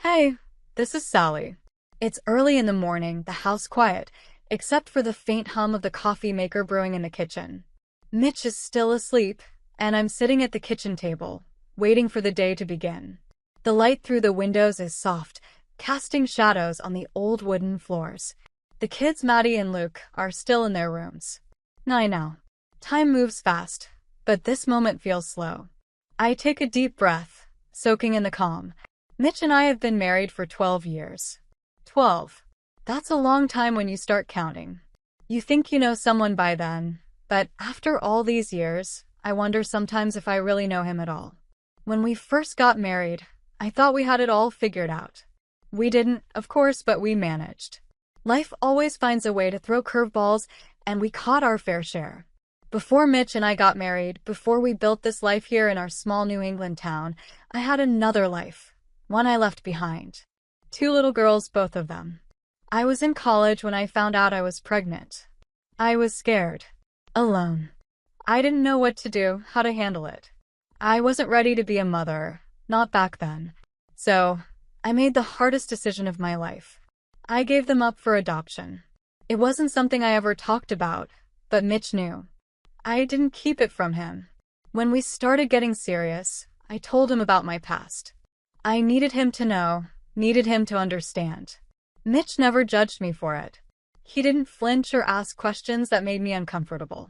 Hey, this is Sally. It's early in the morning, the house quiet, except for the faint hum of the coffee maker brewing in the kitchen. Mitch is still asleep, and I'm sitting at the kitchen table, waiting for the day to begin. The light through the windows is soft, casting shadows on the old wooden floors. The kids, Maddie and Luke, are still in their rooms. I know. Time moves fast, but this moment feels slow. I take a deep breath, soaking in the calm. Mitch and I have been married for 12 years. 12. That's a long time when you start counting. You think you know someone by then, but after all these years, I wonder sometimes if I really know him at all. When we first got married, I thought we had it all figured out. We didn't, of course, but we managed. Life always finds a way to throw curveballs, and we caught our fair share. Before Mitch and I got married, before we built this life here in our small New England town, I had another life. One I left behind. 2 little girls, both of them. I was in college when I found out I was pregnant. I was scared. Alone. I didn't know what to do, how to handle it. I wasn't ready to be a mother, not back then. So, I made the hardest decision of my life. I gave them up for adoption. It wasn't something I ever talked about, but Mitch knew. I didn't keep it from him. When we started getting serious, I told him about my past. I needed him to know, needed him to understand. Mitch never judged me for it. He didn't flinch or ask questions that made me uncomfortable.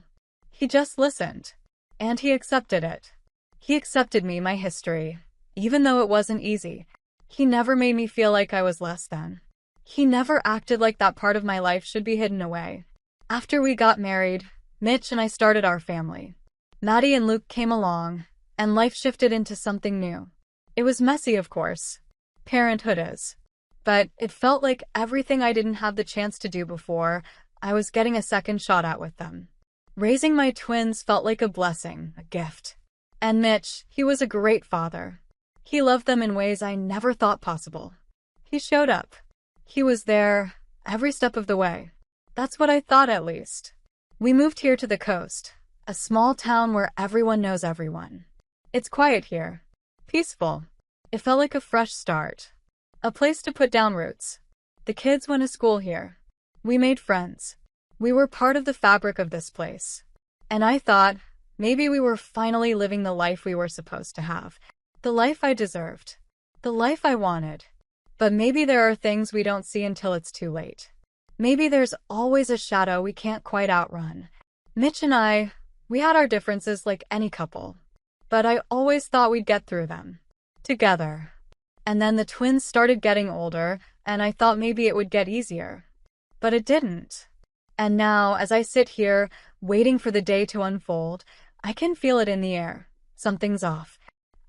He just listened. And he accepted it. He accepted me, my history, even though it wasn't easy. He never made me feel like I was less than. He never acted like that part of my life should be hidden away. After we got married, Mitch and I started our family. Maddie and Luke came along, and life shifted into something new. It was messy, of course. Parenthood is. But it felt like everything I didn't have the chance to do before, I was getting a second shot at with them. Raising my twins felt like a blessing, a gift. And Mitch, he was a great father. He loved them in ways I never thought possible. He showed up. He was there, every step of the way. That's what I thought, at least. We moved here to the coast, a small town where everyone knows everyone. It's quiet here. Peaceful. It felt like a fresh start. A place to put down roots. The kids went to school here. We made friends. We were part of the fabric of this place. And I thought, maybe we were finally living the life we were supposed to have. The life I deserved. The life I wanted. But maybe there are things we don't see until it's too late. Maybe there's always a shadow we can't quite outrun. Mitch and I, we had our differences like any couple. But I always thought we'd get through them. Together. And then the twins started getting older, and I thought maybe it would get easier. But it didn't. And now, as I sit here, waiting for the day to unfold, I can feel it in the air. Something's off.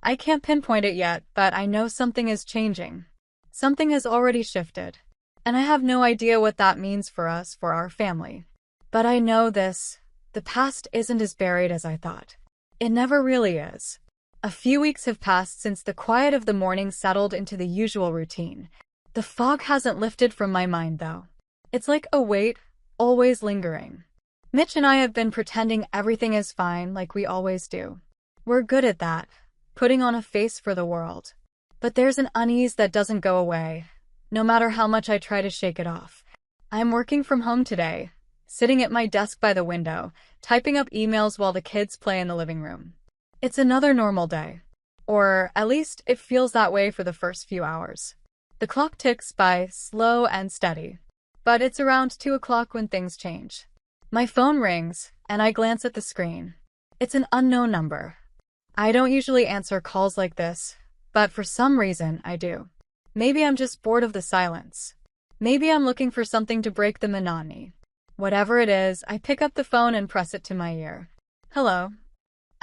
I can't pinpoint it yet, but I know something is changing. Something has already shifted. And I have no idea what that means for us, for our family. But I know this. The past isn't as buried as I thought. It never really is. A few weeks have passed since the quiet of the morning settled into the usual routine. The fog hasn't lifted from my mind, though. It's like a weight, always lingering. Mitch and I have been pretending everything is fine, like we always do. We're good at that, putting on a face for the world. But there's an unease that doesn't go away, no matter how much I try to shake it off. I'm working from home today, sitting at my desk by the window, typing up emails while the kids play in the living room. It's another normal day. Or at least it feels that way for the first few hours. The clock ticks by, slow and steady. But it's around 2 o'clock when things change. My phone rings, and I glance at the screen. It's an unknown number. I don't usually answer calls like this, but for some reason I do. Maybe I'm just bored of the silence. Maybe I'm looking for something to break the monotony. Whatever it is, I pick up the phone and press it to my ear. Hello.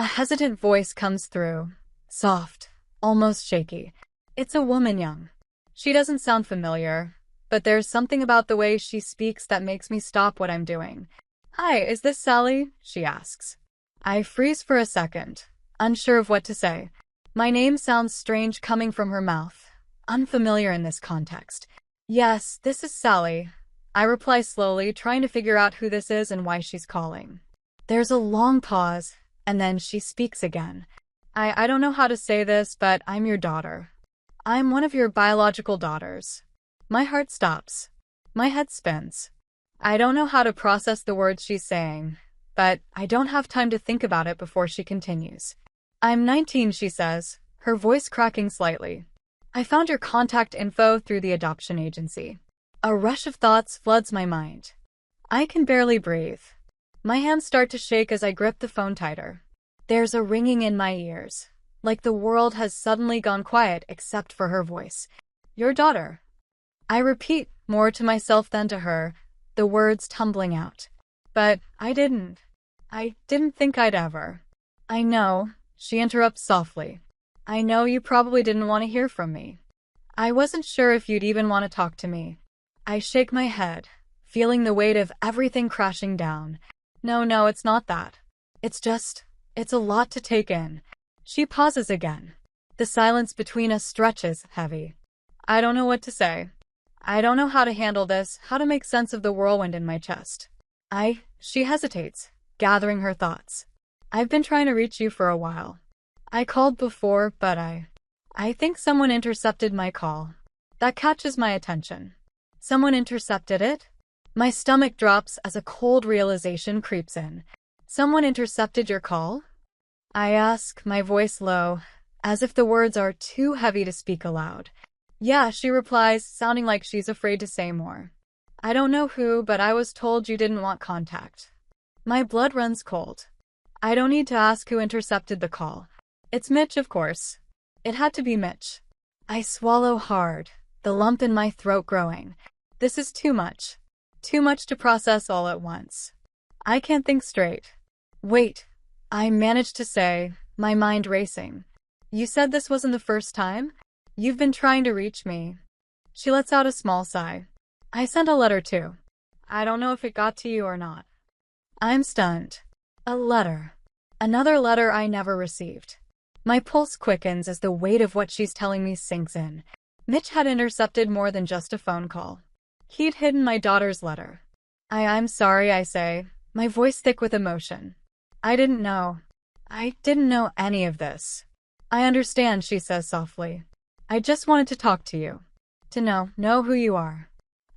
A hesitant voice comes through. Soft, almost shaky. It's a woman young. She doesn't sound familiar, but there's something about the way she speaks that makes me stop what I'm doing. Hi, is this Sally? She asks. I freeze for a second, unsure of what to say. My name sounds strange coming from her mouth, unfamiliar in this context. Yes, this is Sally. I reply slowly, trying to figure out who this is and why she's calling. There's a long pause, and then she speaks again. I don't know how to say this, but I'm your daughter. I'm one of your biological daughters. My heart stops. My head spins. I don't know how to process the words she's saying, but I don't have time to think about it before she continues. I'm 19, she says, her voice cracking slightly. I found your contact info through the adoption agency. A rush of thoughts floods my mind. I can barely breathe. My hands start to shake as I grip the phone tighter. There's a ringing in my ears, like the world has suddenly gone quiet except for her voice. Your daughter. I repeat, more to myself than to her, the words tumbling out. But I didn't think I'd ever. I know, she interrupts softly. I know you probably didn't want to hear from me. I wasn't sure if you'd even want to talk to me. I shake my head, feeling the weight of everything crashing down. No, it's not that. It's a lot to take in. She pauses again. The silence between us stretches heavy. I don't know what to say. I don't know how to handle this, how to make sense of the whirlwind in my chest. She hesitates, gathering her thoughts. I've been trying to reach you for a while. I called before, but I think someone intercepted my call. That catches my attention. Someone intercepted it? My stomach drops as a cold realization creeps in. Someone intercepted your call? I ask, my voice low, as if the words are too heavy to speak aloud. Yeah, she replies, sounding like she's afraid to say more. I don't know who, but I was told you didn't want contact. My blood runs cold. I don't need to ask who intercepted the call. It's Mitch, of course. It had to be Mitch. I swallow hard, the lump in my throat growing. This is too much. Too much to process all at once. I can't think straight. Wait, I managed to say, my mind racing. You said this wasn't the first time? You've been trying to reach me. She lets out a small sigh. I sent a letter too. I don't know if it got to you or not. I'm stunned. A letter. Another letter I never received. My pulse quickens as the weight of what she's telling me sinks in. Mitch had intercepted more than just a phone call. He'd hidden my daughter's letter. I'm sorry, I say, my voice thick with emotion. I didn't know any of this. I understand, she says softly. I just wanted to talk to you. To know who you are.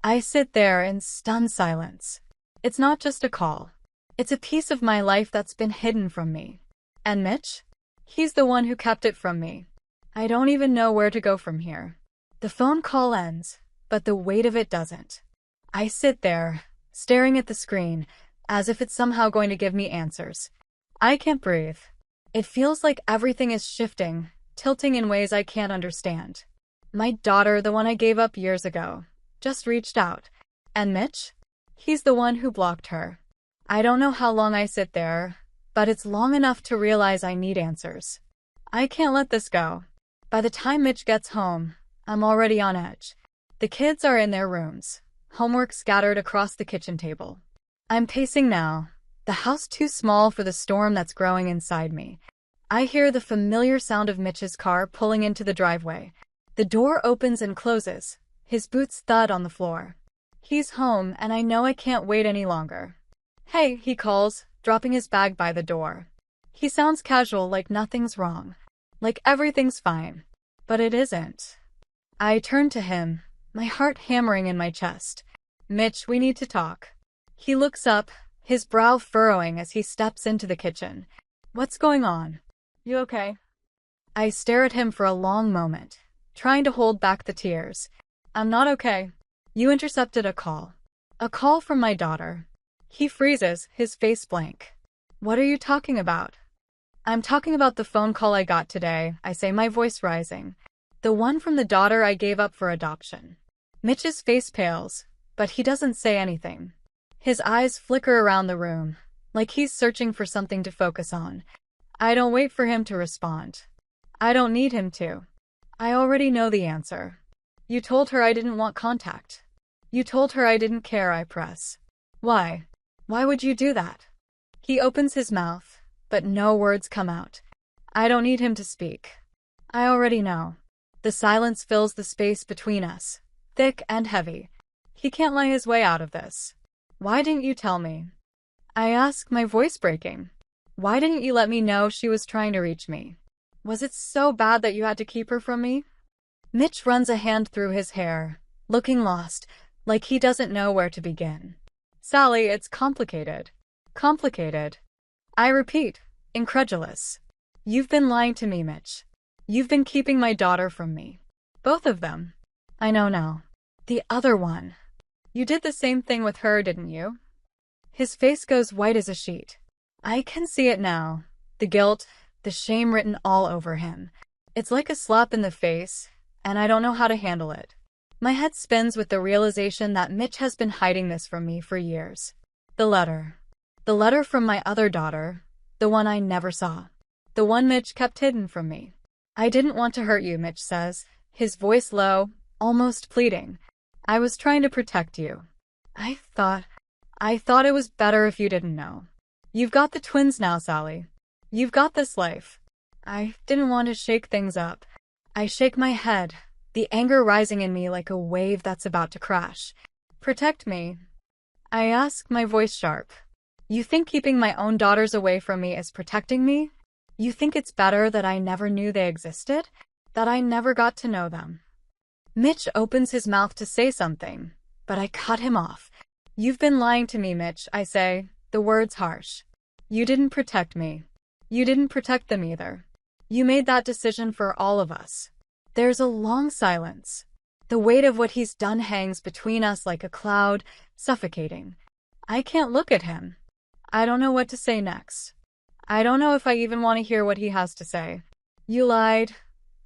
I sit there in stunned silence. It's not just a call. It's a piece of my life that's been hidden from me. And Mitch? He's the one who kept it from me. I don't even know where to go from here. The phone call ends, but the weight of it doesn't. I sit there, staring at the screen, as if it's somehow going to give me answers. I can't breathe. It feels like everything is shifting, tilting in ways I can't understand. My daughter, the one I gave up years ago, just reached out. And Mitch? He's the one who blocked her. I don't know how long I sit there, but it's long enough to realize I need answers. I can't let this go. By the time Mitch gets home, I'm already on edge. The kids are in their rooms, homework scattered across the kitchen table. I'm pacing now, the house too small for the storm that's growing inside me. I hear the familiar sound of Mitch's car pulling into the driveway. The door opens and closes, his boots thud on the floor. He's home, and I know I can't wait any longer. Hey, he calls, dropping his bag by the door. He sounds casual, like nothing's wrong, like everything's fine. But it isn't. I turn to him, my heart hammering in my chest. Mitch, we need to talk. He looks up, his brow furrowing as he steps into the kitchen. What's going on? You okay? I stare at him for a long moment, trying to hold back the tears. I'm not okay. You intercepted a call. A call from my daughter. He freezes, his face blank. What are you talking about? I'm talking about the phone call I got today, I say, my voice rising. The one from the daughter I gave up for adoption. Mitch's face pales, but he doesn't say anything. His eyes flicker around the room, like he's searching for something to focus on. I don't wait for him to respond. I don't need him to. I already know the answer. You told her I didn't want contact. You told her I didn't care, I press. Why? Why would you do that? He opens his mouth, but no words come out. I don't need him to speak. I already know. The silence fills the space between us, thick and heavy. He can't lie his way out of this. Why didn't you tell me? I ask, my voice breaking. Why didn't you let me know she was trying to reach me? Was it so bad that you had to keep her from me? Mitch runs a hand through his hair, looking lost, like he doesn't know where to begin. Sally, it's complicated. Complicated. I repeat, incredulous. You've been lying to me, Mitch. You've been keeping my daughter from me. Both of them. I know now. The other one. You did the same thing with her, didn't you? His face goes white as a sheet. I can see it now. The guilt, the shame written all over him. It's like a slap in the face, and I don't know how to handle it. My head spins with the realization that Mitch has been hiding this from me for years. The letter. The letter from my other daughter, the one I never saw. The one Mitch kept hidden from me. I didn't want to hurt you, Mitch says, his voice low, almost pleading. I was trying to protect you. I thought it was better if you didn't know. You've got the twins now, Sally. You've got this life. I didn't want to shake things up. I shake my head, the anger rising in me like a wave that's about to crash. Protect me. I ask, my voice sharp. You think keeping my own daughters away from me is protecting me? You think it's better that I never knew they existed? That I never got to know them? Mitch opens his mouth to say something, but I cut him off. You've been lying to me, Mitch, I say, the words harsh. You didn't protect me. You didn't protect them either. You made that decision for all of us. There's a long silence. The weight of what he's done hangs between us like a cloud, suffocating. I can't look at him. I don't know what to say next. I don't know if I even want to hear what he has to say. You lied.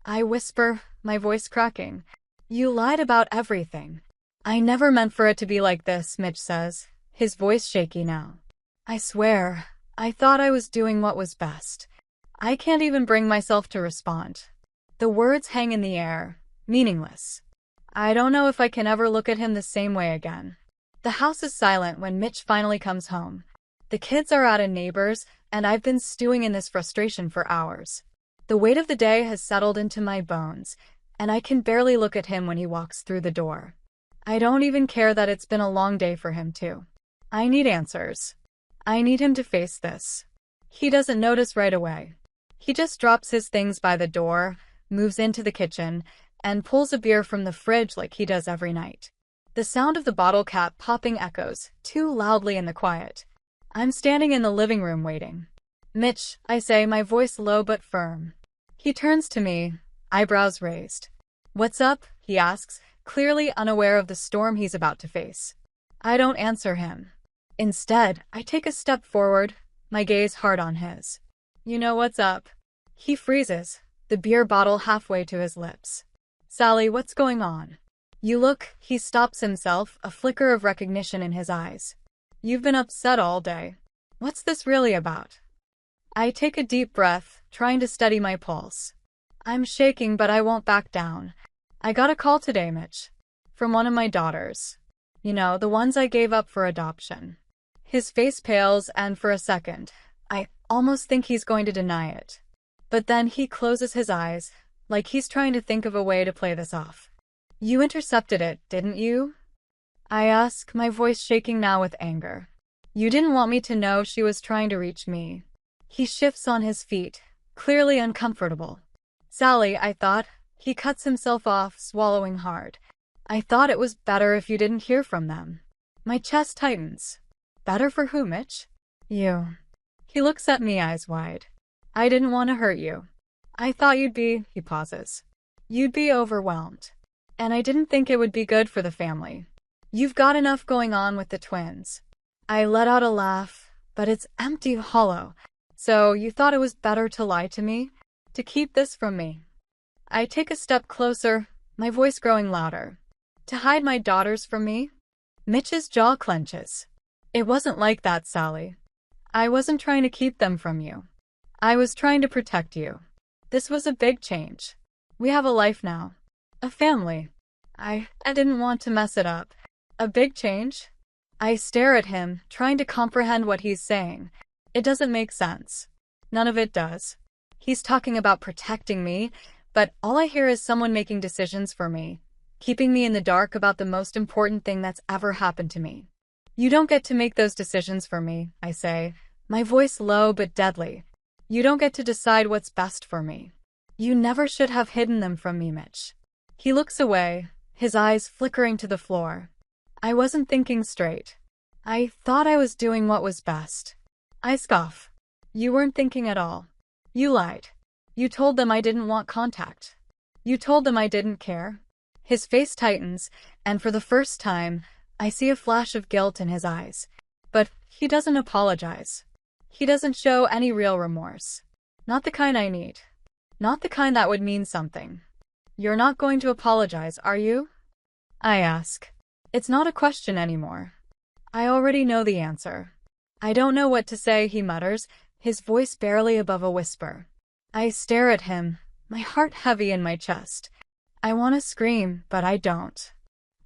I whisper, my voice cracking. You lied about everything. I never meant for it to be like this, Mitch says, his voice shaky now. I swear, I thought I was doing what was best. I can't even bring myself to respond. The words hang in the air, meaningless. I don't know if I can ever look at him the same way again. The house is silent when Mitch finally comes home. The kids are at a neighbor's, and I've been stewing in this frustration for hours. The weight of the day has settled into my bones, and I can barely look at him when he walks through the door. I don't even care that it's been a long day for him too. I need answers. I need him to face this. He doesn't notice right away. He just drops his things by the door, moves into the kitchen, and pulls a beer from the fridge like he does every night. The sound of the bottle cap popping echoes too loudly in the quiet. I'm standing in the living room waiting. Mitch, I say, my voice low but firm. He turns to me, eyebrows raised. What's up? He asks, clearly unaware of the storm he's about to face. I don't answer him. Instead, I take a step forward, my gaze hard on his. You know what's up? He freezes, the beer bottle halfway to his lips. Sally, what's going on? You look, he stops himself, a flicker of recognition in his eyes. You've been upset all day. What's this really about? I take a deep breath, trying to steady my pulse. I'm shaking, but I won't back down. I got a call today, Mitch. From one of my daughters. You know, the ones I gave up for adoption. His face pales, and for a second, I almost think he's going to deny it. But then he closes his eyes, like he's trying to think of a way to play this off. You intercepted it, didn't you? I ask, my voice shaking now with anger. You didn't want me to know she was trying to reach me. He shifts on his feet, clearly uncomfortable. Sally, I thought. He cuts himself off, swallowing hard. I thought it was better if you didn't hear from them. My chest tightens. Better for who, Mitch? You. He looks at me, eyes wide. I didn't want to hurt you. I thought you'd be, he pauses. You'd be overwhelmed. And I didn't think it would be good for the family. You've got enough going on with the twins. I let out a laugh, but it's empty, hollow. So you thought it was better to lie to me? To keep this from me? I take a step closer, my voice growing louder. To hide my daughters from me? Mitch's jaw clenches. It wasn't like that, Sally. I wasn't trying to keep them from you. I was trying to protect you. This was a big change. We have a life now. A family. I didn't want to mess it up. A big change? I stare at him, trying to comprehend what he's saying. It doesn't make sense. None of it does. He's talking about protecting me, but all I hear is someone making decisions for me, keeping me in the dark about the most important thing that's ever happened to me. You don't get to make those decisions for me, I say, my voice low but deadly. You don't get to decide what's best for me. You never should have hidden them from me, Mitch. He looks away, his eyes flickering to the floor. I wasn't thinking straight. I thought I was doing what was best. I scoff. You weren't thinking at all. You lied. You told them I didn't want contact. You told them I didn't care. His face tightens, and for the first time, I see a flash of guilt in his eyes. But he doesn't apologize. He doesn't show any real remorse. Not the kind I need. Not the kind that would mean something. You're not going to apologize, are you? I ask. It's not a question anymore. I already know the answer. I don't know what to say, he mutters, his voice barely above a whisper. I stare at him, my heart heavy in my chest. I want to scream, but I don't.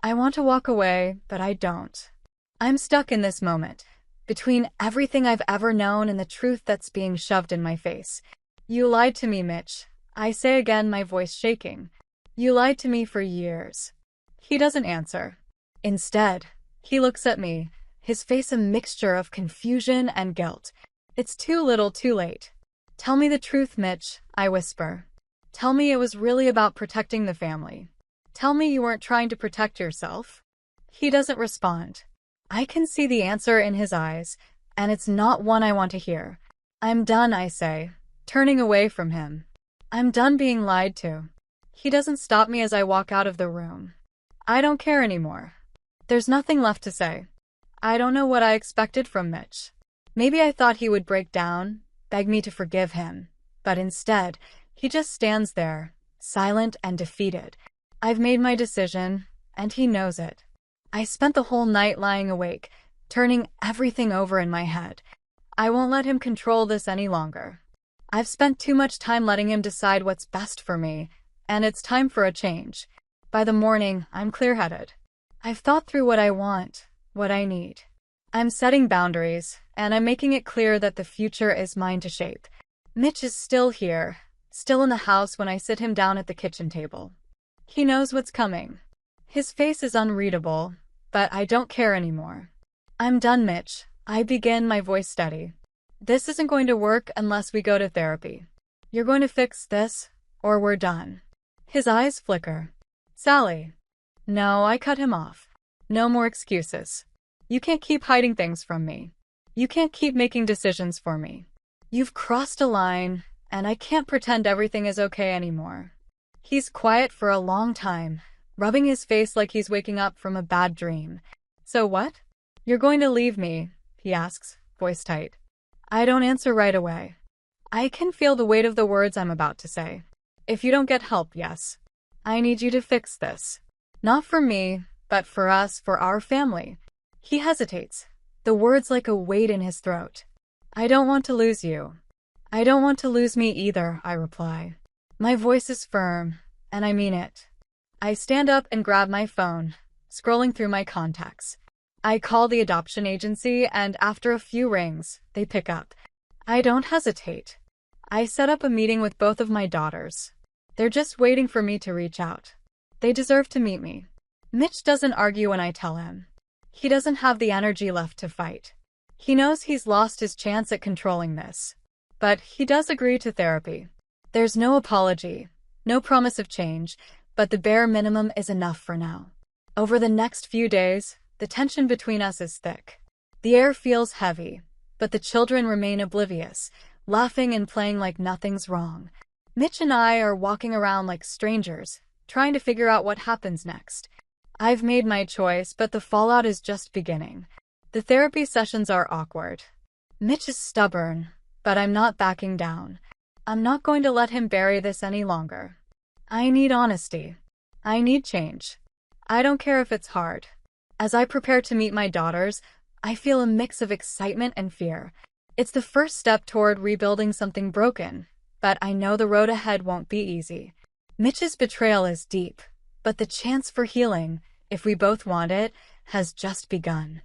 I want to walk away, but I don't. I'm stuck in this moment, between everything I've ever known and the truth that's being shoved in my face. You lied to me, Mitch. I say again, my voice shaking. You lied to me for years. He doesn't answer. Instead, he looks at me, his face a mixture of confusion and guilt. It's too little too late. Tell me the truth, Mitch, I whisper. Tell me it was really about protecting the family. Tell me you weren't trying to protect yourself. He doesn't respond. I can see the answer in his eyes, and it's not one I want to hear. I'm done, I say, turning away from him. I'm done being lied to. He doesn't stop me as I walk out of the room. I don't care anymore. There's nothing left to say. I don't know what I expected from Mitch. Maybe I thought he would break down, beg me to forgive him. But instead, he just stands there, silent and defeated. I've made my decision, and he knows it. I spent the whole night lying awake, turning everything over in my head. I won't let him control this any longer. I've spent too much time letting him decide what's best for me, and it's time for a change. By the morning, I'm clear-headed. I've thought through what I want, what I need. I'm setting boundaries, and I'm making it clear that the future is mine to shape. Mitch is still here, still in the house when I sit him down at the kitchen table. He knows what's coming. His face is unreadable, but I don't care anymore. I'm done, Mitch. I begin, my voice steady. This isn't going to work unless we go to therapy. You're going to fix this, or we're done. His eyes flicker. Sally. No, I cut him off. No more excuses. You can't keep hiding things from me. You can't keep making decisions for me. You've crossed a line, and I can't pretend everything is okay anymore. He's quiet for a long time, rubbing his face like he's waking up from a bad dream. So what? You're going to leave me, he asks, voice tight. I don't answer right away. I can feel the weight of the words I'm about to say. If you don't get help, yes. I need you to fix this. Not for me, but for us, for our family. He hesitates, the words like a weight in his throat. I don't want to lose you. I don't want to lose me either, I reply. My voice is firm, and I mean it. I stand up and grab my phone, scrolling through my contacts. I call the adoption agency, and after a few rings, they pick up. I don't hesitate. I set up a meeting with both of my daughters. They're just waiting for me to reach out. They deserve to meet me. Mitch doesn't argue when I tell him. He doesn't have the energy left to fight. He knows he's lost his chance at controlling this. But he does agree to therapy. There's no apology, no promise of change, but the bare minimum is enough for now. Over the next few days, the tension between us is thick. The air feels heavy, but the children remain oblivious, laughing and playing like nothing's wrong. Mitch and I are walking around like strangers, trying to figure out what happens next. I've made my choice, but the fallout is just beginning. The therapy sessions are awkward. Mitch is stubborn, but I'm not backing down. I'm not going to let him bury this any longer. I need honesty. I need change. I don't care if it's hard. As I prepare to meet my daughters, I feel a mix of excitement and fear. It's the first step toward rebuilding something broken, but I know the road ahead won't be easy. Mitch's betrayal is deep, but the chance for healing, if we both want it, has just begun.